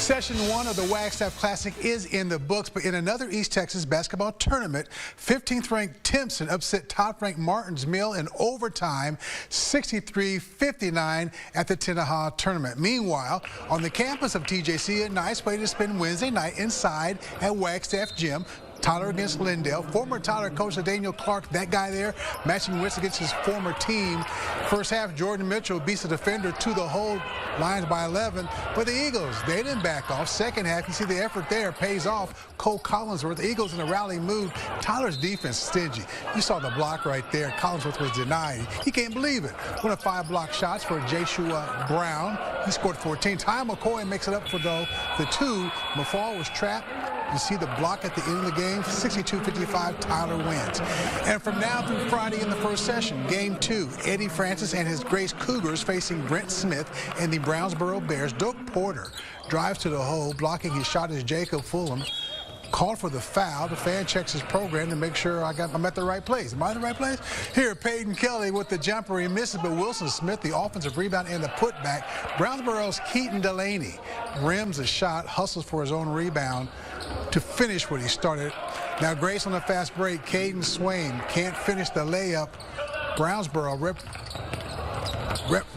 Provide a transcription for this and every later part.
Session 1 of the Wagstaff Classic is in the books, but in another East Texas basketball tournament, 15th ranked Timpson upset top ranked Martins Mill in overtime, 63-59 at the Tenneha tournament. Meanwhile, on the campus of TJC, a nice way to spend Wednesday night inside at Wagstaff Gym. Tyler against Lindale. Former Tyler coach Daniel Clark, that guy there, matching wits against his former team. First half, Jordan Mitchell beats the defender to the hole, Lions by 11. But the Eagles, they didn't back off. Second half, you see the effort there pays off. Cole Collinsworth, the Eagles in a rally mood. Tyler's defense stingy. You saw the block right there. Collinsworth was denied. He can't believe it. One of 5 block shots for Jashua Brown. He scored 14. Ty McCoy makes it up for the 2. Mafal was trapped. You see the block at the end of the game, 62-55, Tyler wins. And from now through Friday in the first session, Game 2, Eddie Francis and his Grace Cougars facing Brent Smith and the Brownsboro Bears. Doak Porter drives to the hole, blocking his shot is Jacob Fulham. Called for the foul. The fan checks his program to make sure I'm at the right place. Am I in the right place? Here, Peyton Kelly with the jumper. He misses, but Wilson Smith, the offensive rebound and the putback. Brownsboro's Keaton Delaney rims a shot, hustles for his own rebound to finish what he started. Now Grace on the fast break. Caden Swain can't finish the layup. Brownsboro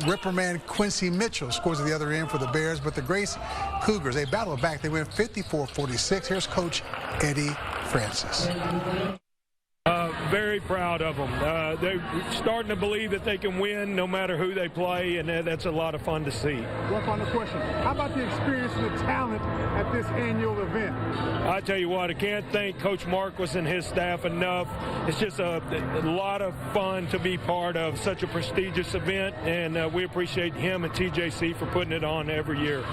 Ripperman Quincy Mitchell scores at the other end for the Bears, but the Grace Cougars, they battle back. They win 54-46. Here's Coach Eddie Francis. Very proud of them. They're starting to believe that they can win no matter who they play, and that's a lot of fun to see. One final question. How about the experience and the talent at this annual event? I tell you what, I can't thank Coach Marquis and his staff enough. It's just a lot of fun to be part of such a prestigious event, and we appreciate him and TJC for putting it on every year.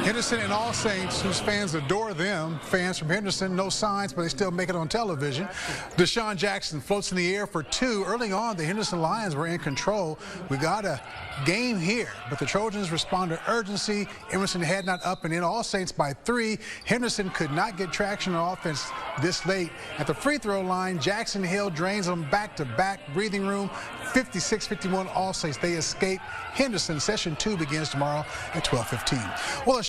Henderson and All Saints, whose fans adore them. Fans from Henderson, no signs, but they still make it on television. Deshaun Jackson floats in the air for 2. Early on, the Henderson Lions were in control. We got a game here, but the Trojans respond to urgency. Emerson had not up and in. All Saints by 3. Henderson could not get traction on offense this late. At the free throw line, Jackson Hill drains them back-to-back. Breathing room, 56-51 All Saints. They escape. Henderson, Session 2 begins tomorrow at 12:15. Well,